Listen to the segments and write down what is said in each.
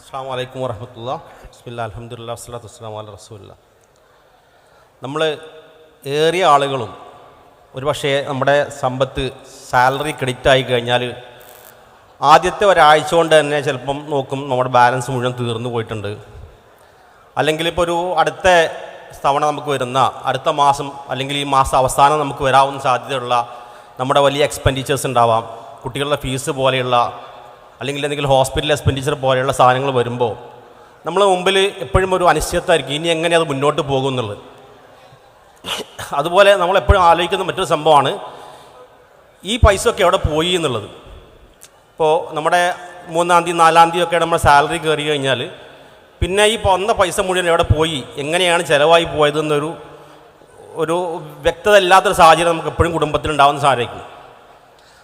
അസ്സലാമു അലൈക്കും വറഹ്മത്തുള്ളാഹി. ബിസ്മില്ലാഹിൽ അൽഹംദുലില്ലാഹി വസ്സലാത്തു വസ്സലാമു അലാ റസൂലില്ലാഹ്. നമ്മൾ ഏറിയ ആളുകളും ഒരുപക്ഷേ നമ്മുടെ സമ്പത്ത് സാലറി ക്രെഡിറ്റ് ആയി കഴിഞ്ഞാൽ ആദ്യത്തെ ഒരാഴ്ച കൊണ്ട് തന്നെ ചിലപ്പം നോക്കും നമ്മുടെ ബാലൻസ് മുഴുവൻ തീർന്നു പോയിട്ടുണ്ട്. അല്ലെങ്കിൽ ഇപ്പോൾ ഒരു അടുത്ത തവണ നമുക്ക് വരുന്ന അടുത്ത മാസം അല്ലെങ്കിൽ ഈ മാസം അവസാനം നമുക്ക് വരാവുന്ന സാധ്യതയുള്ള നമ്മുടെ വലിയ എക്സ്പെൻഡിച്ചേഴ്സ് ഉണ്ടാവാം. കുട്ടികളുടെ ഫീസ് പോലെയുള്ള അല്ലെങ്കിൽ എന്തെങ്കിലും ഹോസ്പിറ്റൽ എക്സ്പെൻഡിച്ചർ പോലെയുള്ള സാധനങ്ങൾ വരുമ്പോൾ നമ്മൾ മുമ്പിൽ എപ്പോഴും ഒരു അനിശ്ചിതമായിരിക്കും ഇനി എങ്ങനെ അത് മുന്നോട്ട് പോകും എന്നുള്ളത്. അതുപോലെ നമ്മളെപ്പോഴും ആലോചിക്കുന്ന മറ്റൊരു സംഭവമാണ് ഈ പൈസ ഒക്കെ എവിടെ പോയി എന്നുള്ളത്. ഇപ്പോൾ നമ്മുടെ 3-ാം തീയതി 4-ാം തീയതി ഒക്കെ നമ്മുടെ സാലറി കയറി കഴിഞ്ഞാൽ പിന്നെ ഈ വന്ന പൈസ മുഴുവൻ എവിടെ പോയി, എങ്ങനെയാണ് ചിലവായി പോയതെന്നൊരു വ്യക്തത ഇല്ലാത്തൊരു സാഹചര്യം നമുക്ക് എപ്പോഴും കുടുംബത്തിലുണ്ടാകുന്ന സാഹചര്യം.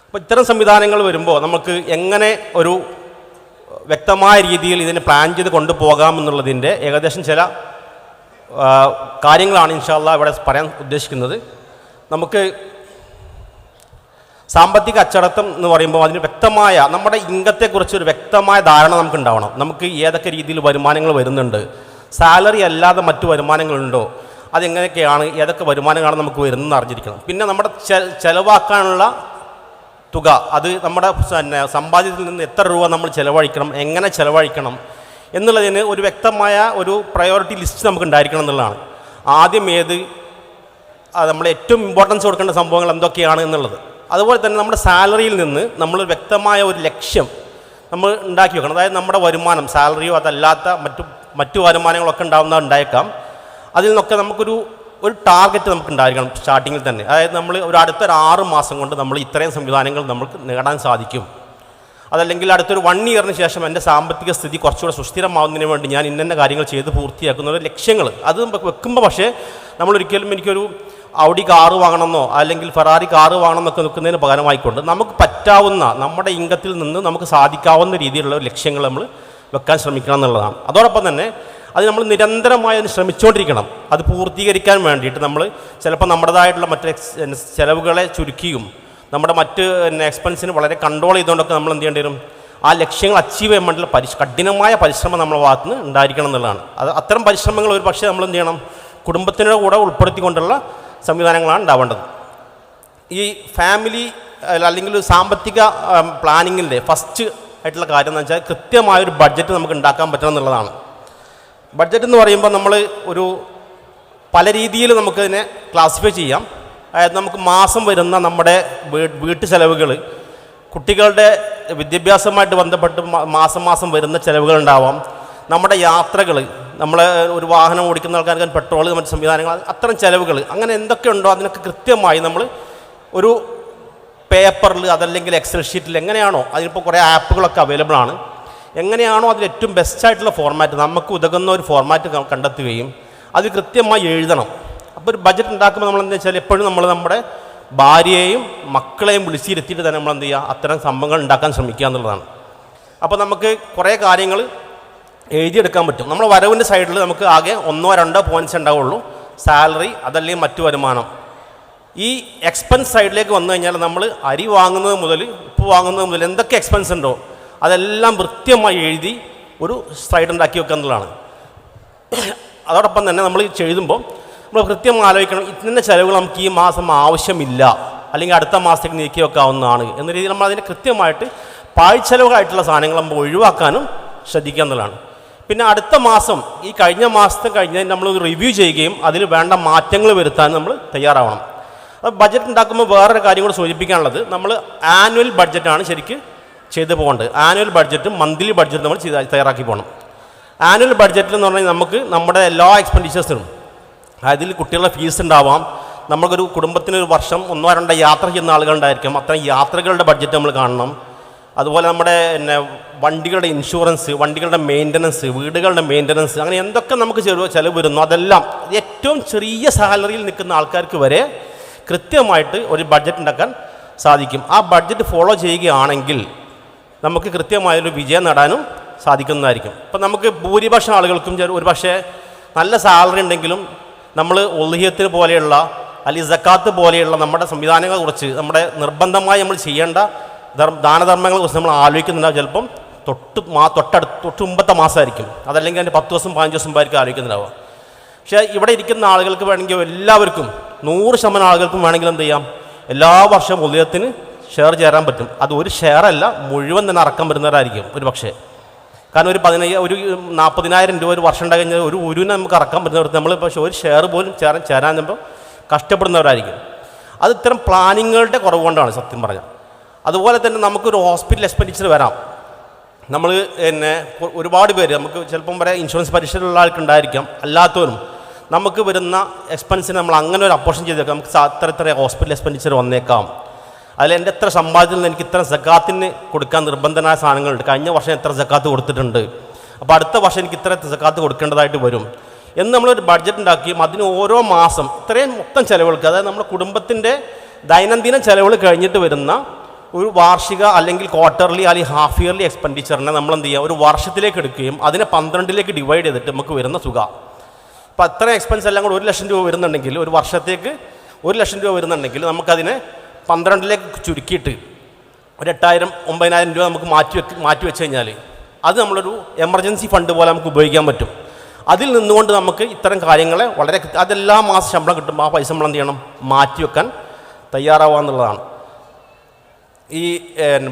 അപ്പോൾ ഇത്തരം സംവിധാനങ്ങൾ വരുമ്പോൾ നമുക്ക് എങ്ങനെ ഒരു വ്യക്തമായ രീതിയിൽ ഇതിനെ പ്ലാൻ ചെയ്ത് കൊണ്ടുപോകാമെന്നുള്ളതിൻ്റെ ഏകദേശം ചില കാര്യങ്ങളാണ് ഇൻഷാ അല്ലാഹ് ഇവിടെ പറയാൻ ഉദ്ദേശിക്കുന്നത്. നമുക്ക് സാമ്പത്തിക അച്ചടക്കം എന്ന് പറയുമ്പോൾ അതിന് വ്യക്തമായ നമ്മുടെ ഇൻകത്തെക്കുറിച്ച് ഒരു വ്യക്തമായ ധാരണ നമുക്ക് ഉണ്ടാവണം. നമുക്ക് ഏതൊക്കെ രീതിയിൽ വരുമാനങ്ങൾ വരുന്നുണ്ട്, സാലറി അല്ലാതെ മറ്റു വരുമാനങ്ങളുണ്ടോ, അതെങ്ങനെയൊക്കെയാണ്, ഏതൊക്കെ വരുമാനങ്ങളാണ് നമുക്ക് വരുന്നതെന്ന് അറിഞ്ഞിരിക്കണം. പിന്നെ നമ്മുടെ ചിലവാക്കാനുള്ള തുക, അത് നമ്മുടെ സമ്പാദ്യത്തിൽ നിന്ന് എത്ര രൂപ നമ്മൾ ചിലവഴിക്കണം, എങ്ങനെ ചിലവഴിക്കണം എന്നുള്ളതിന് ഒരു വ്യക്തമായ ഒരു പ്രയോറിറ്റി ലിസ്റ്റ് നമുക്ക് ഉണ്ടായിരിക്കണം എന്നുള്ളതാണ്. ആദ്യം നമ്മൾ ഏറ്റവും ഇമ്പോർട്ടൻസ് കൊടുക്കേണ്ട സംഭവങ്ങൾ എന്തൊക്കെയാണ് എന്നുള്ളത്. അതുപോലെ തന്നെ നമ്മുടെ സാലറിയിൽ നിന്ന് നമ്മൾ വ്യക്തമായ ഒരു ലക്ഷ്യം നമ്മൾ ഉണ്ടാക്കി വെക്കണം. അതായത് നമ്മുടെ വരുമാനം, സാലറിയോ അതല്ലാത്ത മറ്റു വരുമാനങ്ങളൊക്കെ ഉണ്ടായേക്കാം. അതിൽ നിന്നൊക്കെ നമുക്കൊരു ടാർഗറ്റ് നമുക്ക് ഉണ്ടായിരിക്കണം സ്റ്റാർട്ടിങ്ങിൽ തന്നെ. അതായത് നമ്മൾ അടുത്തൊരു 6 മാസം കൊണ്ട് നമ്മൾ ഇത്രയും സംവിധാനങ്ങൾ നമുക്ക് നേടാൻ സാധിക്കും. അതല്ലെങ്കിൽ അടുത്തൊരു 1 ഇയറിന് ശേഷം എൻ്റെ സാമ്പത്തിക സ്ഥിതി കുറച്ചുകൂടെ സുസ്ഥിരമാവുന്നതിന് വേണ്ടി ഞാൻ ഇന്ന കാര്യങ്ങൾ ചെയ്ത് പൂർത്തിയാക്കുന്ന ലക്ഷ്യങ്ങൾ അത് വെക്കുമ്പോൾ, പക്ഷേ നമ്മളൊരിക്കലും എനിക്കൊരു ഔഡി കാറ് വാങ്ങണമെന്നോ അല്ലെങ്കിൽ ഫെറാറി കാറ് വാങ്ങണമെന്നൊക്കെ നിൽക്കുന്നതിന് പകരമായിക്കൊണ്ട് നമുക്ക് പറ്റാവുന്ന നമ്മുടെ ഇൻകത്തിൽ നിന്ന് നമുക്ക് സാധിക്കാവുന്ന രീതിയിലുള്ള ലക്ഷ്യങ്ങൾ നമ്മൾ വെക്കാൻ ശ്രമിക്കണം എന്നുള്ളതാണ്. അതോടൊപ്പം തന്നെ അത് നമ്മൾ നിരന്തരമായി അതിന് ശ്രമിച്ചുകൊണ്ടിരിക്കണം. അത് പൂർത്തീകരിക്കാൻ വേണ്ടിയിട്ട് നമ്മൾ ചിലപ്പോൾ നമ്മുടേതായിട്ടുള്ള മറ്റ് ചിലവുകളെ ചുരുക്കിയും നമ്മുടെ മറ്റ് എക്സ്പെൻസിന് വളരെ കൺട്രോൾ ചെയ്തുകൊണ്ടൊക്കെ നമ്മൾ എന്ത് ചെയ്യേണ്ടി വരും, ആ ലക്ഷ്യങ്ങൾ അച്ചീവ് ചെയ്യാൻ വേണ്ടിയുള്ള കഠിനമായ പരിശ്രമം നമ്മുടെ ഭാഗത്ത് നിന്ന് ഉണ്ടായിരിക്കണം എന്നുള്ളതാണ്. അത്തരം പരിശ്രമങ്ങൾ ഒരു പക്ഷേ നമ്മൾ എന്ത് ചെയ്യണം, കുടുംബത്തിൻ്റെ കൂടെ ഉൾപ്പെടുത്തിക്കൊണ്ടുള്ള സംവിധാനങ്ങളാണ് ഉണ്ടാവേണ്ടത്. ഈ ഫാമിലി അല്ലെങ്കിൽ സാമ്പത്തിക പ്ലാനിങ്ങിൻ്റെ ഫസ്റ്റ് ആയിട്ടുള്ള കാര്യം എന്ന് വെച്ചാൽ കൃത്യമായൊരു ബഡ്ജറ്റ് നമുക്ക് ഉണ്ടാക്കാൻ പറ്റണം എന്നുള്ളതാണ്. ബഡ്ജറ്റ് എന്ന് പറയുമ്പോൾ നമ്മൾ പല രീതിയിൽ നമുക്കതിനെ ക്ലാസിഫൈ ചെയ്യാം. അതായത് നമുക്ക് മാസം വരുന്ന നമ്മുടെ വീട്ടു ചെലവുകൾ, കുട്ടികളുടെ വിദ്യാഭ്യാസവുമായിട്ട് ബന്ധപ്പെട്ട് മാസം വരുന്ന ചെലവുകളുണ്ടാവാം, നമ്മുടെ യാത്രകൾ, നമ്മൾ ഒരു വാഹനം ഓടിക്കുന്ന ആൾക്കാർക്ക് പെട്രോൾ, മറ്റ് സംവിധാനങ്ങൾ, അത്തരം ചിലവുകൾ, അങ്ങനെ എന്തൊക്കെ ഉണ്ടോ അതിനൊക്കെ കൃത്യമായി നമ്മൾ ഒരു പേപ്പറിൽ അതല്ലെങ്കിൽ എക്സൽ ഷീറ്റിൽ എങ്ങനെയാണോ, അതിനിപ്പോൾ കുറേ ആപ്പുകളൊക്കെ അവൈലബിൾ ആണ്, എങ്ങനെയാണോ അതിൽ ഏറ്റവും ബെസ്റ്റായിട്ടുള്ള ഫോർമാറ്റ്, നമുക്ക് ഉതകുന്ന ഒരു ഫോർമാറ്റ് കണ്ടെത്തുകയും അത് കൃത്യമായി എഴുതണം. അപ്പോൾ ഒരു ബഡ്ജറ്റ് ഉണ്ടാക്കുമ്പോൾ നമ്മൾ എന്താ വെച്ചാൽ എപ്പോഴും നമ്മൾ നമ്മുടെ ഭാര്യയെയും മക്കളെയും വിളിച്ചിരുത്തിയിട്ട് തന്നെ നമ്മൾ എന്ത് ചെയ്യുക, അത്തരം സംഭവങ്ങൾ ഉണ്ടാക്കാൻ ശ്രമിക്കുക എന്നുള്ളതാണ്. അപ്പോൾ നമുക്ക് കുറേ കാര്യങ്ങൾ എഴുതിയെടുക്കാൻ പറ്റും. നമ്മൾ വരവിൻ്റെ സൈഡിൽ നമുക്ക് ആകെ 1-2 പോയിൻറ്റ്സ് ഉണ്ടാവുള്ളൂ, സാലറി അതല്ലെങ്കിൽ മറ്റു വരുമാനം. ഈ എക്സ്പെൻസ് സൈഡിലേക്ക് വന്നു കഴിഞ്ഞാൽ നമ്മൾ അരി വാങ്ങുന്നത് മുതൽ ഉപ്പ് വാങ്ങുന്നത് മുതൽ എന്തൊക്കെ എക്സ്പെൻസ് ഉണ്ടോ അതെല്ലാം കൃത്യമായി എഴുതി ഒരു സൈഡ് ഉണ്ടാക്കി വെക്കുക എന്നുള്ളതാണ്. അതോടൊപ്പം തന്നെ നമ്മൾ എഴുതുമ്പോൾ നമ്മൾ കൃത്യം ആലോചിക്കണം, ഇന്ന ചിലവുകൾ നമുക്ക് ഈ മാസം ആവശ്യമില്ല അല്ലെങ്കിൽ അടുത്ത മാസത്തേക്ക് നീക്കി വെക്കാവുന്നതാണ് എന്ന രീതിയിൽ നമ്മൾ അതിനെ കൃത്യമായിട്ട് പാഴ്ചെലവുകളായിട്ടുള്ള സാധനങ്ങൾ നമ്മൾ ഒഴിവാക്കാനും ശ്രദ്ധിക്കുക എന്നുള്ളതാണ്. പിന്നെ അടുത്ത മാസം ഈ കഴിഞ്ഞ മാസത്തെ കഴിഞ്ഞാൽ നമ്മൾ റിവ്യൂ ചെയ്യുകയും അതിൽ വേണ്ട മാറ്റങ്ങൾ വരുത്താനും നമ്മൾ തയ്യാറാവണം. അത് ബഡ്ജറ്റ് ഉണ്ടാക്കുമ്പോൾ വേറൊരു കാര്യം കൂടെ സൂചിപ്പിക്കാനുള്ളത്, നമ്മൾ ആനുവൽ ബഡ്ജറ്റാണ് ശരിക്കും ചെയ്തു പോകേണ്ടത്. ആനുവൽ ബഡ്ജറ്റും മന്ത്ലി ബഡ്ജറ്റും നമ്മൾ തയ്യാറാക്കി പോകണം. ആനുവൽ ബഡ്ജറ്റിൽ എന്ന് പറഞ്ഞാൽ നമുക്ക് നമ്മുടെ എല്ലാ എക്സ്പെൻഡിച്ചേഴ്സിനും, അതിൽ കുട്ടികളുടെ ഫീസ് ഉണ്ടാവാം, നമുക്കൊരു കുടുംബത്തിനൊരു വർഷം 1-2 യാത്ര ചെയ്യുന്ന ആളുകളുണ്ടായിരിക്കും, അത്തരം യാത്രകളുടെ ബഡ്ജറ്റ് നമ്മൾ കാണണം. അതുപോലെ നമ്മുടെ വണ്ടികളുടെ ഇൻഷുറൻസ്, വണ്ടികളുടെ മെയിൻ്റനൻസ്, വീടുകളുടെ മെയിൻ്റനൻസ്, അങ്ങനെ എന്തൊക്കെ നമുക്ക് ചിലവ് വരുന്നു അതെല്ലാം ഏറ്റവും ചെറിയ സാലറിയിൽ നിൽക്കുന്ന ആൾക്കാർക്ക് വരെ കൃത്യമായിട്ട് ഒരു ബഡ്ജറ്റ് ഉണ്ടാക്കാൻ സാധിക്കും. ആ ബഡ്ജറ്റ് ഫോളോ ചെയ്യുകയാണെങ്കിൽ നമുക്ക് കൃത്യമായൊരു വിജയം നേടാനും സാധിക്കുന്നതായിരിക്കും. ഇപ്പം നമുക്ക് ഭൂരിപക്ഷം ആളുകൾക്കും ഒരു പക്ഷേ നല്ല സാലറി ഉണ്ടെങ്കിലും നമ്മൾ ഉള്ഹിയത്തിന് പോലെയുള്ള അല്ലെങ്കിൽ സക്കാത്ത് പോലെയുള്ള നമ്മുടെ സംവിധാനങ്ങളെക്കുറിച്ച്, നമ്മുടെ നിർബന്ധമായി നമ്മൾ ചെയ്യേണ്ട ദാനധർമ്മങ്ങളെക്കുറിച്ച് നമ്മൾ ആലോചിക്കുന്നുണ്ടാവും ചിലപ്പം തൊട്ട് മുമ്പത്തെ മാസമായിരിക്കും, അതല്ലെങ്കിൽ അതിൻ്റെ 10 ദിവസം 15 ദിവസം മുമ്പായിരിക്കും ആലോചിക്കുന്നുണ്ടാവുക. പക്ഷേ ഇവിടെ ഇരിക്കുന്ന ആളുകൾക്ക് വേണമെങ്കിൽ എല്ലാവർക്കും 100% ആളുകൾക്കും വേണമെങ്കിൽ എന്ത് ചെയ്യാം, എല്ലാ വർഷവും ഉദയത്തിന് ഷെയർ ചേരാൻ പറ്റും. അത് ഒരു ഷെയറല്ല, മുഴുവൻ തന്നെ അറക്കം വരുന്നവരായിരിക്കും ഒരു പക്ഷേ. കാരണം ഒരു 40,000 രൂപ ഒരു വർഷം ഉണ്ടായി കഴിഞ്ഞാൽ ഒരു ഉരുവിനെ നമുക്ക് അറക്കാൻ പറ്റുന്നവർ നമ്മൾ പക്ഷേ ഒരു ഷെയർ പോലും ചേരാൻ നമ്മൾ കഷ്ടപ്പെടുന്നവരായിരിക്കും. അത് ഇത്തരം പ്ലാനിങ്ങുകളുടെ കുറവ് കൊണ്ടാണ് സത്യം പറഞ്ഞാൽ. അതുപോലെ തന്നെ നമുക്കൊരു ഹോസ്പിറ്റൽ എക്സ്പെൻഡിച്ചർ വരാം. നമ്മൾ ഒരുപാട് പേര് നമുക്ക് ചിലപ്പം വരെ ഇൻഷുറൻസ് പരിശീലനമുള്ള ആൾക്കുണ്ടായിരിക്കാം, അല്ലാത്തവരും നമുക്ക് വരുന്ന എക്സ്പെൻസിന് നമ്മൾ അങ്ങനെ ഒരു അപ്പോർഷൻ ചെയ്തേക്കാം. നമുക്ക് ഇത്ര ഹോസ്പിറ്റൽ എക്സ്പെൻഡിച്ചർ വന്നേക്കാം. അതിൽ എൻ്റെ എത്ര സമ്പാദ്യത്തിൽ നിന്ന് എനിക്ക് ഇത്ര സക്കാത്തിന് കൊടുക്കാൻ നിർബന്ധമായ സാധനങ്ങളുണ്ട്, കഴിഞ്ഞ വർഷം എത്ര സക്കാത്ത് കൊടുത്തിട്ടുണ്ട്, അപ്പോൾ അടുത്ത വർഷം എനിക്ക് ഇത്ര സക്കാത്ത് കൊടുക്കേണ്ടതായിട്ട് വരും എന്ന് നമ്മളൊരു ബഡ്ജറ്റ് ഉണ്ടാക്കിയും അതിന് ഓരോ മാസം ഇത്രയും മൊത്തം ചിലവുകൾക്ക്, അതായത് നമ്മുടെ കുടുംബത്തിൻ്റെ ദൈനംദിന ചിലവുകൾ കഴിഞ്ഞിട്ട് വരുന്ന ഒരു വാർഷിക അല്ലെങ്കിൽ ക്വാർട്ടർലി അല്ലെങ്കിൽ ഹാഫ് ഇയർലി എക്സ്പെൻഡിച്ചറിനെ നമ്മൾ എന്ത് ചെയ്യുക, ഒരു വർഷത്തിലേക്ക് എടുക്കുകയും അതിനെ 12ലേക്ക് ഡിവൈഡ് ചെയ്തിട്ട് നമുക്ക് വരുന്ന തുക. അപ്പോൾ അത്ര എക്സ്പെൻസ് എല്ലാം കൂടെ 1 ലക്ഷം രൂപ വരുന്നുണ്ടെങ്കിൽ, ഒരു വർഷത്തേക്ക് 1 ലക്ഷം രൂപ വരുന്നുണ്ടെങ്കിൽ നമുക്കതിനെ 12ലേക്ക് ചുരുക്കിയിട്ട് ഒരു 8,000 9,000 രൂപ നമുക്ക് മാറ്റി വെച്ച് കഴിഞ്ഞാൽ അത് നമ്മളൊരു എമർജൻസി ഫണ്ട് പോലെ നമുക്ക് ഉപയോഗിക്കാൻ പറ്റും. അതിൽ നിന്നുകൊണ്ട് നമുക്ക് ഇത്തരം കാര്യങ്ങളെ വളരെ അതെല്ലാ മാസം ശമ്പളം കിട്ടുമ്പോൾ ആ പൈസ നമ്മൾ എന്ത് ചെയ്യണം, മാറ്റിവെക്കാൻ തയ്യാറാവുക എന്നുള്ളതാണ്. ഈ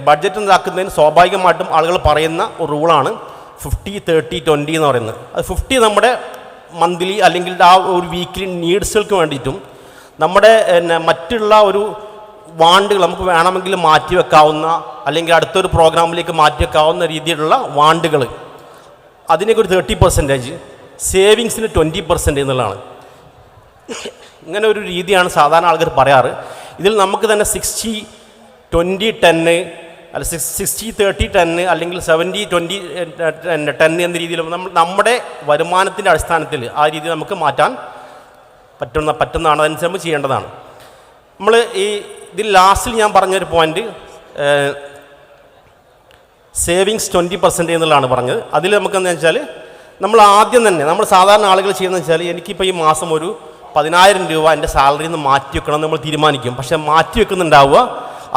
ബഡ്ജറ്റ് ഉണ്ടാക്കുന്നതിന് സ്വാഭാവികമായിട്ടും ആളുകൾ പറയുന്ന ഒരു റൂളാണ് 50-30-20 എന്ന് പറയുന്നത്. അത് 50 നമ്മുടെ മന്ത്ലി അല്ലെങ്കിൽ ആ ഒരു വീക്കിലി നീഡ്സുകൾക്ക് വേണ്ടിയിട്ടും നമ്മുടെ മറ്റുള്ള ഒരു വാണ്ടുകൾ നമുക്ക് വേണമെങ്കിൽ മാറ്റിവെക്കാവുന്ന അല്ലെങ്കിൽ അടുത്തൊരു പ്രോഗ്രാമിലേക്ക് മാറ്റിവെക്കാവുന്ന രീതിയിലുള്ള വാണ്ടുകൾ, അതിനൊക്കെ ഒരു 30%, സേവിങ്സിന് 20% എന്നുള്ളതാണ്. ഇങ്ങനെ ഒരു രീതിയാണ് സാധാരണ ആൾക്കാർ പറയാറ്. ഇതിൽ നമുക്ക് തന്നെ 60-20-10 അല്ല 60-30-10 അല്ലെങ്കിൽ 70-20-10 എന്ന രീതിയിൽ നമ്മുടെ വരുമാനത്തിൻ്റെ അടിസ്ഥാനത്തിൽ ആ രീതി നമുക്ക് മാറ്റാൻ പറ്റുന്നതാണ്. അതനുസരിച്ച് നമ്മൾ ചെയ്യേണ്ടതാണ്. നമ്മൾ ഇതിൽ ലാസ്റ്റിൽ ഞാൻ പറഞ്ഞൊരു പോയിന്റ് സേവിങ്സ് 20% എന്നുള്ളതാണ് പറഞ്ഞത്. അതിൽ നമുക്കെന്ന് വെച്ചാൽ നമ്മൾ ആദ്യം തന്നെ നമ്മൾ സാധാരണ ആളുകൾ ചെയ്യുന്നത് വെച്ചാൽ എനിക്കിപ്പോൾ ഈ മാസം ഒരു 10,000 രൂപ എൻ്റെ സാലറിയിൽ നിന്ന് മാറ്റി വെക്കണം എന്ന് നമ്മൾ തീരുമാനിക്കും. പക്ഷേ മാറ്റി വെക്കുന്നുണ്ടാവുക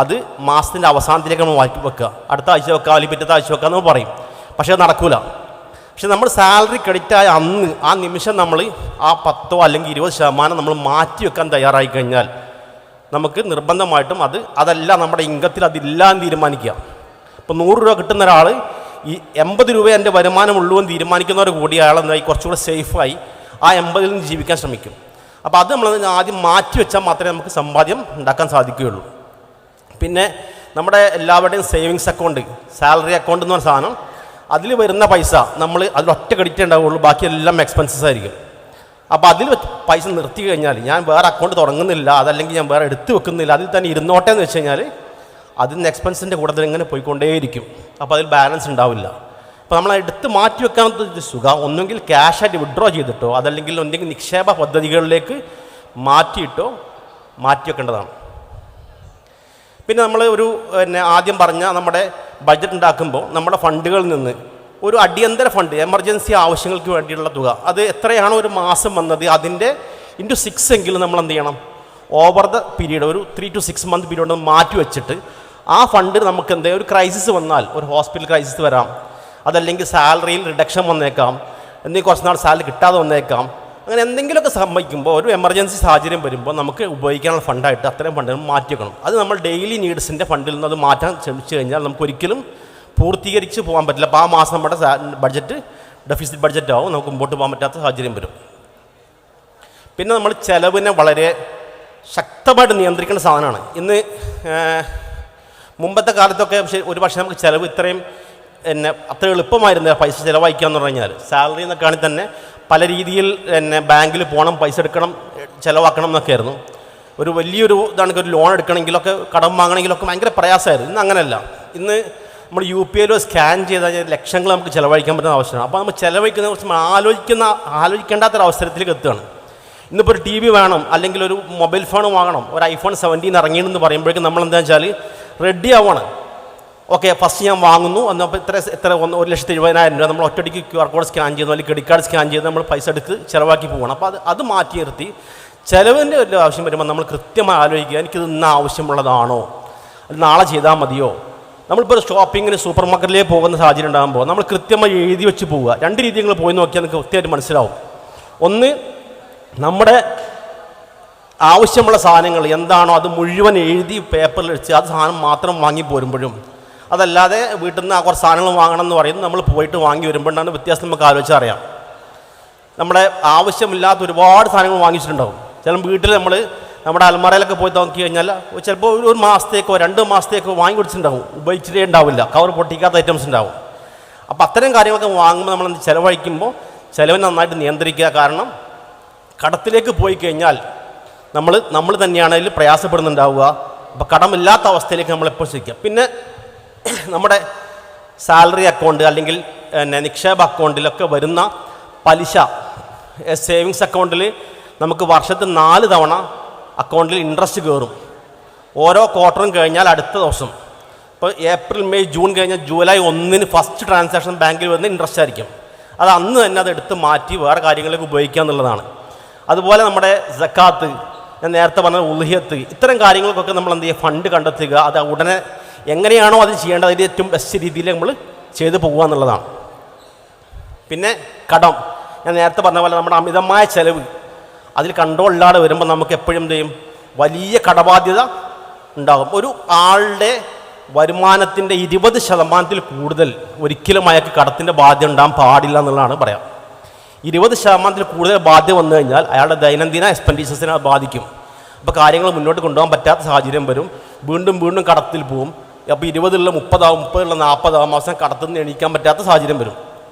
അത് മാസത്തിൻ്റെ അവസാനത്തിലേക്ക് നമ്മൾ മാറ്റി വെക്കുക, അടുത്ത ആഴ്ച വെക്കുക അല്ലെങ്കിൽ പിറ്റത്തെ ആഴ്ച വെക്കുക എന്ന് പറയും. പക്ഷേ അത് നടക്കില്ല. പക്ഷെ നമ്മൾ സാലറി ക്രെഡിറ്റ് ആയ അന്ന് ആ നിമിഷം നമ്മൾ ആ 10 അല്ലെങ്കിൽ 20% നമ്മൾ മാറ്റി വെക്കാൻ തയ്യാറായി കഴിഞ്ഞാൽ നമുക്ക് നിർബന്ധമായിട്ടും അതല്ല നമ്മുടെ ഇൻകത്തിൽ അതില്ല എന്ന് തീരുമാനിക്കുക. ഇപ്പോൾ 100 രൂപ കിട്ടുന്ന ഒരാൾ ഈ 80 രൂപ എൻ്റെ വരുമാനമുള്ളൂ എന്ന് തീരുമാനിക്കുന്നവർ കൂടി അയാളെന്തായി കുറച്ചുകൂടെ സേഫായി ആ 80-ൽ നിന്ന് ജീവിക്കാൻ ശ്രമിക്കും. അപ്പോൾ അത് നമ്മൾ ആദ്യം മാറ്റി വെച്ചാൽ മാത്രമേ നമുക്ക് സമ്പാദ്യം ഉണ്ടാക്കാൻ സാധിക്കുകയുള്ളൂ. പിന്നെ നമ്മുടെ എല്ലാവരുടെയും സേവിങ്സ് അക്കൗണ്ട്, സാലറി അക്കൗണ്ട് എന്ന് പറഞ്ഞ സാധനം, അതിൽ വരുന്ന പൈസ നമ്മൾ അതിലൊറ്റ ക്രെഡിറ്റ് ഉണ്ടാവുള്ളൂ, ബാക്കിയെല്ലാം എക്സ്പെൻസസ് ആയിരിക്കും. അപ്പോൾ അതിൽ പൈസ നിർത്തി കഴിഞ്ഞാൽ ഞാൻ വേറെ അക്കൗണ്ട് തുടങ്ങുന്നില്ല, അതല്ലെങ്കിൽ ഞാൻ വേറെ എടുത്ത് വെക്കുന്നില്ല, അതിൽ തന്നെ ഇരുന്നോട്ടെ എന്ന് വെച്ച് കഴിഞ്ഞാൽ അതിന് എക്സ്പെൻസിൻ്റെ കൂട്ടത്തിൽ ഇങ്ങനെ പോയിക്കൊണ്ടേയിരിക്കും. അപ്പോൾ അതിൽ ബാലൻസ് ഉണ്ടാവില്ല. അപ്പോൾ നമ്മൾ എടുത്ത് മാറ്റി വെക്കാത്ത സുഖം ഒന്നുകിൽ ക്യാഷായിട്ട് വിഡ്രോ ചെയ്തിട്ടോ അതല്ലെങ്കിൽ എന്തെങ്കിലും നിക്ഷേപ പദ്ധതികളിലേക്ക് മാറ്റി വെക്കേണ്ടതാണ്. പിന്നെ നമ്മൾ ആദ്യം പറഞ്ഞ നമ്മുടെ ബഡ്ജറ്റ് ഉണ്ടാക്കുമ്പോൾ നമ്മുടെ ഫണ്ടുകളിൽ നിന്ന് ഒരു അടിയന്തര ഫണ്ട്, എമർജൻസി ആവശ്യങ്ങൾക്ക് വേണ്ടിയുള്ള തുക, അത് എത്രയാണോ ഒരു മാസം വന്നത് അതിൻ്റെ × 6 എങ്കിലും നമ്മൾ എന്ത് ചെയ്യണം, ഓവർ ദ പീരീഡ് ഒരു 3 to 6 month പീരീഡ് മാറ്റി വെച്ചിട്ട് ആ ഫണ്ട് നമുക്ക് എന്തെങ്കിലും ഒരു ക്രൈസിസ് വന്നാൽ, ഒരു ഹോസ്പിറ്റൽ ക്രൈസിസ് വരാം, അതല്ലെങ്കിൽ സാലറിയിൽ റിഡക്ഷൻ വന്നേക്കാം, എന്തെങ്കിലും കുറച്ച് നാൾ സാലറി കിട്ടാതെ വന്നേക്കാം, അങ്ങനെ എന്തെങ്കിലുമൊക്കെ സംഭവിക്കുമ്പോൾ ഒരു എമർജൻസി സാഹചര്യം വരുമ്പോൾ നമുക്ക് ഉപയോഗിക്കാനുള്ള ഫണ്ടായിട്ട് അത്രയും ഫണ്ട് മാറ്റി വെക്കണം. അത് നമ്മൾ ഡെയിലി നീഡ്സിൻ്റെ ഫണ്ടിൽ നിന്ന് അത് മാറ്റാൻ ശ്രമിച്ചു കഴിഞ്ഞാൽ നമുക്കൊരിക്കലും പൂർത്തീകരിച്ച് പോകാൻ പറ്റില്ല. അപ്പോൾ ആ മാസം നമ്മുടെ ബഡ്ജറ്റ് ഡെഫിസിറ്റ് ബഡ്ജറ്റ് ആവും, നമുക്ക് മുമ്പോട്ട് പോകാൻ പറ്റാത്ത സാഹചര്യം വരും. പിന്നെ നമ്മൾ ചിലവിനെ വളരെ ശക്തമായിട്ട് നിയന്ത്രിക്കേണ്ട സാധനമാണ്. ഇന്ന് മുമ്പത്തെ കാലത്തൊക്കെ പക്ഷേ നമുക്ക് ചിലവ് ഇത്രയും അത്ര എളുപ്പമായിരുന്നില്ല പൈസ ചിലവഴിക്കുക എന്ന് പറഞ്ഞു കഴിഞ്ഞാൽ. സാലറി എന്നൊക്കെ ആണെങ്കിൽ തന്നെ പല രീതിയിൽ ബാങ്കിൽ പോകണം, പൈസ എടുക്കണം, ചിലവാക്കണം എന്നൊക്കെ ആയിരുന്നു. ഒരു വലിയൊരു ഇതാണെങ്കിൽ ഒരു ലോൺ എടുക്കണമെങ്കിലൊക്കെ കടം വാങ്ങണമെങ്കിലൊക്കെ ഭയങ്കര പ്രയാസമായിരുന്നു. ഇന്ന് അങ്ങനെയല്ല. ഇന്ന് നമ്മൾ UPI സ്കാൻ ചെയ്ത് കഴിഞ്ഞാൽ ലക്ഷങ്ങൾ നമുക്ക് ചിലവഴിക്കാൻ പറ്റുന്ന അവസരമാണ്. അപ്പോൾ നമ്മൾ ചിലവഴിക്കുന്ന കുറച്ച് ആലോചിക്കാത്തൊരവസരത്തിലേക്ക് എത്തുകയാണ്. ഇന്നിപ്പോൾ ഒരു TV വേണം, അല്ലെങ്കിൽ ഒരു മൊബൈൽ ഫോൺ വാങ്ങണം, ഒരു iPhone 17 ഇറങ്ങിയെന്ന് പറയുമ്പോഴേക്കും നമ്മൾ എന്താ വെച്ചാൽ റെഡി ആവുകയാണ്. ഓക്കെ, ഫസ്റ്റ് ഞാൻ വാങ്ങുന്നു എന്നപ്പോൾ എത്ര 1,70,000 രൂപ നമ്മൾ ഒറ്റയടിക്ക് QR കോഡ് സ്കാൻ ചെയ്യുന്നു, അല്ലെങ്കിൽ ക്രെഡിറ്റ് കാർഡ് സ്കാൻ ചെയ്ത് നമ്മൾ പൈസ എടുത്ത് ചിലവാക്കി പോകണം. അപ്പോൾ അത് മാറ്റി നിർത്തി ചിലവിൻ്റെ ഒരു ആവശ്യം വരുമ്പോൾ നമ്മൾ കൃത്യമായി ആലോചിക്കുക, എനിക്കിത് ഇന്ന് ആവശ്യമുള്ളതാണോ, അത് നാളെ ചെയ്താൽ മതിയോ, നമ്മളിപ്പോൾ ഒരു ഷോപ്പിങ്ങിന് സൂപ്പർ മാർക്കറ്റിലേക്ക് പോകുന്ന സാഹചര്യം ഉണ്ടാകുമ്പോൾ നമ്മൾ കൃത്യമായി എഴുതി വെച്ച് പോവുക. രണ്ട് രീതികൾ പോയി നോക്കിയാൽ നമുക്ക് കൃത്യമായിട്ട് മനസ്സിലാവും. ഒന്ന്, നമ്മുടെ ആവശ്യമുള്ള സാധനങ്ങൾ എന്താണോ അത് മുഴുവൻ എഴുതി പേപ്പറിൽ വെച്ച് അത് സാധനം മാത്രം വാങ്ങി പോരുമ്പോഴും, അതല്ലാതെ വീട്ടിൽ നിന്ന് കുറച്ച് സാധനങ്ങൾ വാങ്ങണം എന്ന് പറയുന്നത് നമ്മൾ പോയിട്ട് വാങ്ങി വരുമ്പോഴാണ് വ്യത്യാസം നമുക്ക് ആലോചിച്ചാൽ അറിയാം. നമ്മുടെ ആവശ്യമില്ലാത്ത ഒരുപാട് സാധനങ്ങൾ വാങ്ങിച്ചിട്ടുണ്ടാവും. ചിലപ്പോൾ വീട്ടിൽ നമ്മുടെ അൽമാറയിലൊക്കെ പോയി നോക്കി കഴിഞ്ഞാൽ ചിലപ്പോൾ ഒരു മാസത്തേക്കോ 2 മാസത്തേക്കോ വാങ്ങി കൊടുത്തിട്ടുണ്ടാവും, ഉപയോഗിച്ചിട്ടേ ഉണ്ടാവില്ല, കവർ പൊട്ടിക്കാത്ത ഐറ്റംസ് ഉണ്ടാവും. അപ്പോൾ അത്തരം കാര്യങ്ങളൊക്കെ വാങ്ങുമ്പോൾ നമ്മൾ ചിലവഴിക്കുമ്പോൾ ചിലവിന് നന്നായിട്ട് നിയന്ത്രിക്കുക. കാരണം കടത്തിലേക്ക് പോയി കഴിഞ്ഞാൽ നമ്മൾ തന്നെയാണ് അതിൽ പ്രയാസപ്പെടുന്നുണ്ടാവുക. അപ്പോൾ കടമില്ലാത്ത അവസ്ഥയിലേക്ക് നമ്മളെപ്പോൾ ശ്രദ്ധിക്കുക. പിന്നെ നമ്മുടെ സാലറി അക്കൗണ്ട് അല്ലെങ്കിൽ നിക്ഷേപ അക്കൗണ്ടിലൊക്കെ വരുന്ന പലിശ, സേവിങ്സ് അക്കൗണ്ടിൽ നമുക്ക് വർഷത്തിൽ 4 തവണ അക്കൗണ്ടിൽ ഇൻട്രസ്റ്റ് കയറും. ഓരോ ക്വാർട്ടറും കഴിഞ്ഞാൽ അടുത്ത ദിവസം, ഇപ്പോൾ ഏപ്രിൽ മെയ് ജൂൺ കഴിഞ്ഞാൽ ജൂലൈ 1 ഫസ്റ്റ് ട്രാൻസാക്ഷൻ ബാങ്കിൽ വരുന്ന ഇൻട്രസ്റ്റ് ആയിരിക്കും. അത് അന്ന് തന്നെ അത് എടുത്ത് മാറ്റി വേറെ കാര്യങ്ങളിലേക്ക് ഉപയോഗിക്കുക എന്നുള്ളതാണ്. അതുപോലെ നമ്മുടെ സക്കാത്ത്, ഞാൻ നേരത്തെ പറഞ്ഞ ഉൽഹിയത്ത്, ഇത്തരം കാര്യങ്ങൾക്കൊക്കെ നമ്മൾ എന്ത് ചെയ്യുക, ഫണ്ട് കണ്ടെത്തുക. അത് ഉടനെ എങ്ങനെയാണോ അത് ചെയ്യേണ്ടത് അതിൻ്റെ ഏറ്റവും ബെസ്റ്റ് രീതിയിൽ നമ്മൾ ചെയ്തു പോകുക എന്നുള്ളതാണ്. പിന്നെ കടം, ഞാൻ നേരത്തെ പറഞ്ഞ പോലെ നമ്മുടെ അമിതമായ ചെലവ് അതിൽ കൺട്രോൾ ഇല്ലാതെ വരുമ്പോൾ നമുക്ക് എപ്പോഴും എന്ത് ചെയ്യും, വലിയ കടബാധ്യത ഉണ്ടാകും. ഒരു ആളുടെ വരുമാനത്തിൻ്റെ 20% കൂടുതൽ ഒരിക്കലും അയാൾക്ക് കടത്തിൻ്റെ ബാധ്യത ഉണ്ടാകാൻ പാടില്ല എന്നുള്ളതാണ് പറയാം. 20% കൂടുതൽ ബാധ്യത വന്നു കഴിഞ്ഞാൽ അയാളുടെ ദൈനംദിന എക്സ്പെൻഡിച്ചേഴ്സിനെ ബാധിക്കും. അപ്പോൾ കാര്യങ്ങൾ മുന്നോട്ട് കൊണ്ടുപോകാൻ പറ്റാത്ത സാഹചര്യം വരും. വീണ്ടും കടത്തിൽ പോവും. അപ്പോൾ 20 30 ആവും, 30 40 മാസം കടത്തിൽ നിന്ന് എണീക്കാൻ പറ്റാത്ത സാഹചര്യം വരും.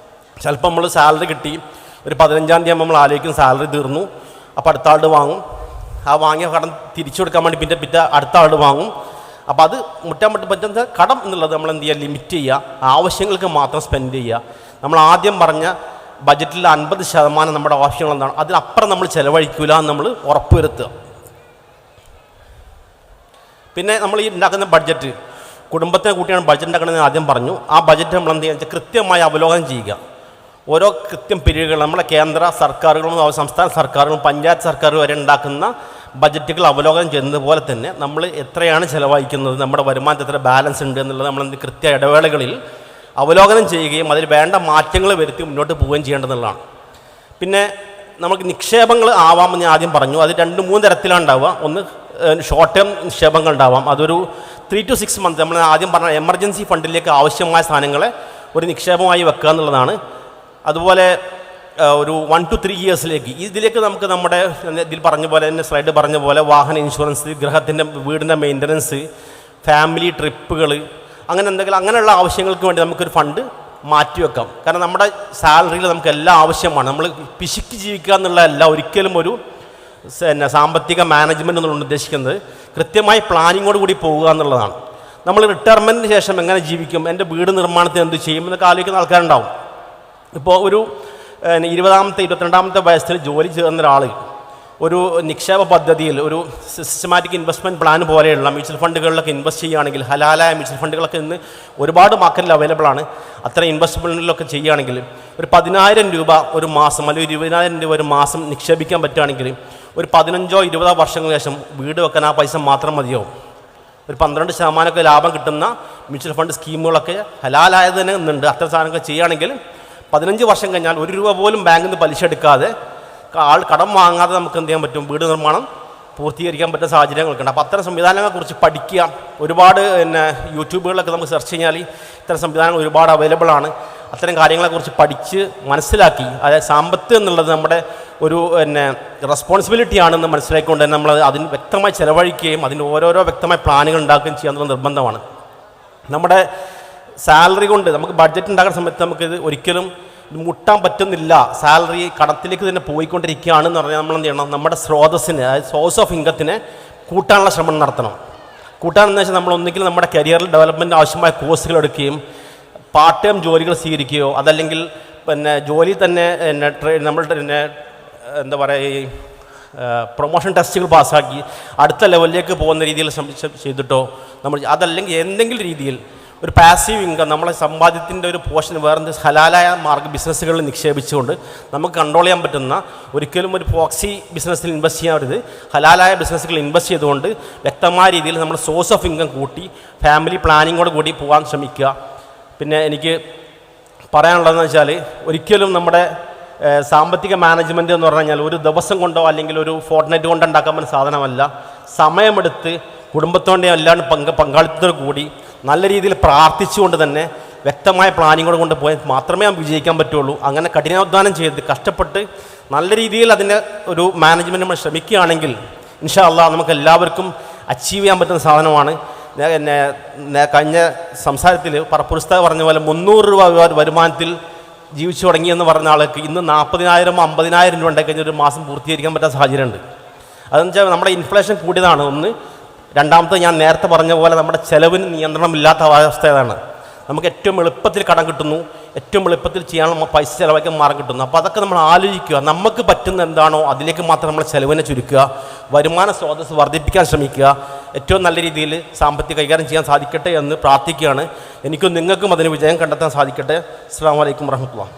ചിലപ്പോൾ നമ്മൾ സാലറി കിട്ടി ഒരു 15-ാം തീയതി നമ്മൾ ആലോചിക്കും സാലറി തീർന്നു, അപ്പോൾ അടുത്ത ആളുടെ വാങ്ങും. ആ വാങ്ങിയ കടം തിരിച്ചു കൊടുക്കാൻ വേണ്ടി പിന്നെ അടുത്ത ആളുടെ വാങ്ങും. അപ്പോൾ അത് മുറ്റാൻ പറ്റുന്ന കടം എന്നുള്ളത് നമ്മൾ എന്ത് ചെയ്യുക, ലിമിറ്റ് ചെയ്യുക, ആവശ്യങ്ങൾക്ക് മാത്രം സ്പെൻഡ് ചെയ്യുക. നമ്മൾ ആദ്യം പറഞ്ഞ ബജറ്റിൽ 50% നമ്മുടെ ആവശ്യങ്ങൾ എന്താണ്, അതിനപ്പുറം നമ്മൾ ചിലവഴിക്കില്ല എന്ന് നമ്മൾ ഉറപ്പുവരുത്തുക. പിന്നെ നമ്മൾ ഈ ഉണ്ടാക്കുന്ന ബഡ്ജറ്റ്, കുടുംബത്തിനെ കൂട്ടിയാണ് ബഡ്ജറ്റ് ഉണ്ടാക്കണമെന്ന് ആദ്യം പറഞ്ഞു. ആ ബഡ്ജറ്റ് നമ്മൾ എന്ത് ചെയ്യുക, കൃത്യമായി അവലോകനം ചെയ്യുക. ഓരോ കൃത്യം പിരിവുകൾ നമ്മളെ കേന്ദ്ര സർക്കാരുകളും സംസ്ഥാന സർക്കാരുകളും പഞ്ചായത്ത് സർക്കാർ വരെ ഉണ്ടാക്കുന്ന ബഡ്ജറ്റുകൾ അവലോകനം ചെയ്യുന്നത് പോലെ തന്നെ നമ്മൾ എത്രയാണ് ചിലവഴിക്കുന്നത്, നമ്മുടെ വരുമാനത്തിൽ എത്ര ബാലൻസ് ഉണ്ട് എന്നുള്ളത് നമ്മൾ കൃത്യ ഇടവേളകളിൽ അവലോകനം ചെയ്യുകയും അതിൽ വേണ്ട മാറ്റങ്ങൾ വരുത്തി മുന്നോട്ട് പോവുകയും ചെയ്യേണ്ടതെന്നുള്ളതാണ്. പിന്നെ നമുക്ക് നിക്ഷേപങ്ങൾ ആവാമെന്ന് ഞാൻ ആദ്യം പറഞ്ഞു. അത് 2-3 തരത്തിലാണ് ഉണ്ടാവുക. ഒന്ന് ഷോർട്ട് ടേം നിക്ഷേപങ്ങൾ ഉണ്ടാവാം. അതൊരു 3 to 6 months നമ്മൾ ആദ്യം പറഞ്ഞ എമർജൻസി ഫണ്ടിലേക്ക് ആവശ്യമായ സാധനങ്ങളെ ഒരു നിക്ഷേപമായി വെക്കുക എന്നുള്ളതാണ്. അതുപോലെ ഒരു 1 to 3 yearsലേക്ക് ഇതിലേക്ക് നമുക്ക് നമ്മുടെ ഇതിൽ പറഞ്ഞ പോലെ തന്നെ സ്ലൈഡ് പറഞ്ഞ പോലെ വാഹന ഇൻഷുറൻസ്, വീടിൻ്റെ മെയിൻ്റനൻസ്, ഫാമിലി ട്രിപ്പുകൾ, അങ്ങനെ എന്തെങ്കിലും അങ്ങനെയുള്ള ആവശ്യങ്ങൾക്ക് വേണ്ടി നമുക്കൊരു ഫണ്ട് മാറ്റിവെക്കാം. കാരണം നമ്മുടെ സാലറിയിൽ നമുക്ക് എല്ലാം ആവശ്യമാണ്. നമ്മൾ പിശുക്കി ജീവിക്കുക എന്നുള്ളതല്ല ഒരിക്കലും ഒരു സാമ്പത്തിക മാനേജ്മെൻറ്റ് എന്നുള്ളത് ഉദ്ദേശിക്കുന്നത്. കൃത്യമായി പ്ലാനിങ്ങോട് കൂടി പോകുക എന്നുള്ളതാണ്. നമ്മൾ റിട്ടയർമെൻറ്റിന് ശേഷം എങ്ങനെ ജീവിക്കും, എൻ്റെ വീട് നിർമ്മാണത്തിന് എന്ത് ചെയ്യും എന്നൊക്കെ ആലോചിക്കുന്ന ആൾക്കാരുണ്ടാവും. ഇപ്പോൾ ഒരു 20-ാമത്തെ 22-ാമത്തെ വയസ്സിൽ ജോലി ചേർന്ന ഒരാൾ ഒരു നിക്ഷേപ പദ്ധതിയിൽ ഒരു സിസ്റ്റമാറ്റിക് ഇൻവെസ്റ്റ്മെൻറ്റ് പ്ലാൻ പോലെയുള്ള മ്യൂച്വൽ ഫണ്ടുകളിലൊക്കെ ഇൻവെസ്റ്റ് ചെയ്യുകയാണെങ്കിൽ, ഹലാലായ മ്യൂച്വൽ ഫണ്ടുകളൊക്കെ ഇന്ന് ഒരുപാട് മാർക്കറ്റിൽ അവൈലബിൾ ആണ്. അത്തരം ഇൻവെസ്റ്റ്മെൻറ്റിലൊക്കെ ചെയ്യുകയാണെങ്കിൽ ഒരു 10,000 രൂപ ഒരു മാസം അല്ലെങ്കിൽ 20,000 രൂപ ഒരു മാസം നിക്ഷേപിക്കാൻ പറ്റുകയാണെങ്കിൽ ഒരു 15-20 വർഷങ്ങൾക്ക് ശേഷം വീട് വെക്കാൻ ആ പൈസ മാത്രം മതിയാവും. ഒരു 12% ലാഭം കിട്ടുന്ന മ്യൂച്വൽ ഫണ്ട് സ്കീമുകളൊക്കെ ഹലാലായത് തന്നെ ഇന്നുണ്ട്. അത്തരം സാധനങ്ങൾ ചെയ്യുകയാണെങ്കിൽ 15 വർഷം കഴിഞ്ഞാൽ 1 രൂപ പോലും ബാങ്കിൽ നിന്ന് പലിശ എടുക്കാതെ കടം വാങ്ങാതെ നമുക്ക് എന്ത് ചെയ്യാൻ പറ്റും, വീട് നിർമ്മാണം പൂർത്തീകരിക്കാൻ പറ്റുന്ന സാഹചര്യങ്ങളൊക്കെ ഉണ്ട്. അപ്പോൾ അത്തരം സംവിധാനങ്ങളെക്കുറിച്ച് പഠിക്കുക. ഒരുപാട് യൂട്യൂബുകളിലൊക്കെ നമുക്ക് സെർച്ച് കഴിഞ്ഞാൽ ഇത്തരം സംവിധാനങ്ങൾ ഒരുപാട് അവൈലബിൾ ആണ്. അത്തരം കാര്യങ്ങളെക്കുറിച്ച് പഠിച്ച് മനസ്സിലാക്കി, അതായത് സാമ്പത്തികം എന്നുള്ളത് നമ്മുടെ ഒരു റെസ്പോൺസിബിലിറ്റി ആണെന്ന് മനസ്സിലാക്കിക്കൊണ്ട് തന്നെ നമ്മൾ അതിന് വ്യക്തമായി ചിലവഴിക്കുകയും അതിന് ഓരോരോ വ്യക്തമായ പ്ലാനുകൾ ഉണ്ടാക്കുകയും ചെയ്യാനുള്ള നിർബന്ധമാണ്. നമ്മുടെ സാലറി കൊണ്ട് നമുക്ക് ബഡ്ജറ്റ് ഉണ്ടാക്കുന്ന സമയത്ത് നമുക്കിത് ഒരിക്കലും മുട്ടാൻ പറ്റുന്നില്ല, സാലറി കടത്തിലേക്ക് തന്നെ പോയിക്കൊണ്ടിരിക്കുകയാണെന്ന് പറഞ്ഞാൽ നമ്മൾ എന്ത് ചെയ്യണം, നമ്മുടെ സ്രോതസ്സിനെ, അതായത് സോഴ്സ് ഓഫ് ഇൻകത്തിനെ കൂട്ടാനുള്ള ശ്രമം നടത്തണം. കൂട്ടാനെന്ന് വെച്ചാൽ നമ്മൾ ഒന്നുകിൽ നമ്മുടെ കരിയറിൽ ഡെവലപ്മെൻറ്റ് ആവശ്യമായ കോഴ്സുകൾ എടുക്കുകയും പാർട്ട് ടൈം ജോലികൾ സ്വീകരിക്കുകയോ അതല്ലെങ്കിൽ ജോലി തന്നെ നമ്മൾ എന്താ പറയുക ഈ പ്രൊമോഷൻ ടെസ്റ്റുകൾ പാസ്സാക്കി അടുത്ത ലെവലിലേക്ക് പോകുന്ന രീതിയിൽ ചെയ്തിട്ടോ നമ്മൾ, അതല്ലെങ്കിൽ എന്തെങ്കിലും രീതിയിൽ ഒരു പാസീവ് ഇൻകം നമ്മളെ സമ്പാദ്യത്തിൻ്റെ ഒരു പോർഷൻ വേറെ ഹലാലായ മാർഗ്ഗ ബിസിനസ്സുകളിൽ നിക്ഷേപിച്ചുകൊണ്ട് നമുക്ക് കൺട്രോൾ ചെയ്യാൻ പറ്റുന്ന, ഒരിക്കലും ഒരു പ്രോക്സി ബിസിനസ്സിൽ ഇൻവെസ്റ്റ് ചെയ്യാവരുത്. ഹലാലായ ബിസിനസ്സുകൾ ഇൻവെസ്റ്റ് ചെയ്തുകൊണ്ട് വ്യക്തമായ രീതിയിൽ നമ്മൾ സോഴ്സ് ഓഫ് ഇൻകം കൂട്ടി ഫാമിലി പ്ലാനിങ്ങോട് കൂടി പോകാൻ ശ്രമിക്കുക. പിന്നെ എനിക്ക് പറയാനുള്ളതെന്ന് വെച്ചാൽ, ഒരിക്കലും നമ്മുടെ സാമ്പത്തിക മാനേജ്മെൻറ്റ് എന്ന് പറഞ്ഞു കഴിഞ്ഞാൽ ഒരു ദിവസം കൊണ്ടോ അല്ലെങ്കിൽ ഒരു ഫോർട്ട്നൈറ്റ് കൊണ്ടോ ഉണ്ടാക്കാൻ പറ്റുന്ന സാധനമല്ല. സമയമെടുത്ത് കുടുംബത്തോടെ അല്ലാണ്ട് പങ്കാളിത്തത്തോടു കൂടി നല്ല രീതിയിൽ പ്രാർത്ഥിച്ചുകൊണ്ട് തന്നെ വ്യക്തമായ പ്ലാനിങ്ങോട് കൊണ്ട് പോയാൽ മാത്രമേ വിജയിക്കാൻ പറ്റുള്ളൂ. അങ്ങനെ കഠിനാധ്വാനം ചെയ്ത് കഷ്ടപ്പെട്ട് നല്ല രീതിയിൽ അതിൻ്റെ ഒരു മാനേജ്മെൻറ്റ് നമ്മൾ ശ്രമിക്കുകയാണെങ്കിൽ ഇൻഷാ അല്ലാഹ് നമുക്ക് എല്ലാവർക്കും അച്ചീവ് ചെയ്യാൻ പറ്റുന്ന സാധനമാണ്. കഴിഞ്ഞ സംസാരത്തിൽ പുസ്തകം പറഞ്ഞ പോലെ 300 രൂപ വരുമാനത്തിൽ ജീവിച്ചു തുടങ്ങിയെന്ന് പറഞ്ഞ ആൾക്ക് ഇന്ന് 40,000 50,000 രൂപ ഉണ്ടായി കഴിഞ്ഞാൽ ഒരു മാസം പൂർത്തീകരിക്കാൻ പറ്റാത്ത സാഹചര്യമുണ്ട്. അതെന്ന് വെച്ചാൽ നമ്മുടെ ഇൻഫ്ലേഷൻ കൂടിയതാണ് ഒന്ന്. രണ്ടാമത്തെ ഞാൻ നേരത്തെ പറഞ്ഞ പോലെ നമ്മുടെ ചെലവിന് നിയന്ത്രണമില്ലാത്ത അവസ്ഥയാണ്. നമുക്ക് ഏറ്റവും എളുപ്പത്തിൽ കടം കിട്ടുന്നു, ഏറ്റവും എളുപ്പത്തിൽ ചെയ്യാനുള്ള പൈസ ചിലവഴിക്കാൻ മാർഗം കിട്ടുന്നു. അപ്പോൾ അതൊക്കെ നമ്മൾ ആലോചിക്കുക. നമുക്ക് പറ്റുന്ന എന്താണോ അതിലേക്ക് മാത്രം നമ്മൾ ചെലവിനെ ചുരുക്കുക, വരുമാന സ്രോതസ് വർദ്ധിപ്പിക്കാൻ ശ്രമിക്കുക. ഏറ്റവും നല്ല രീതിയിൽ സാമ്പത്തിക കൈകാര്യം ചെയ്യാൻ സാധിക്കട്ടെ എന്ന് പ്രാർത്ഥിക്കുകയാണ്. എനിക്കും നിങ്ങൾക്കും അതിന് വിജയം കണ്ടെത്താൻ സാധിക്കട്ടെ. അസ്സലാമു അലൈക്കും വറഹ്മത്തുള്ളാഹി.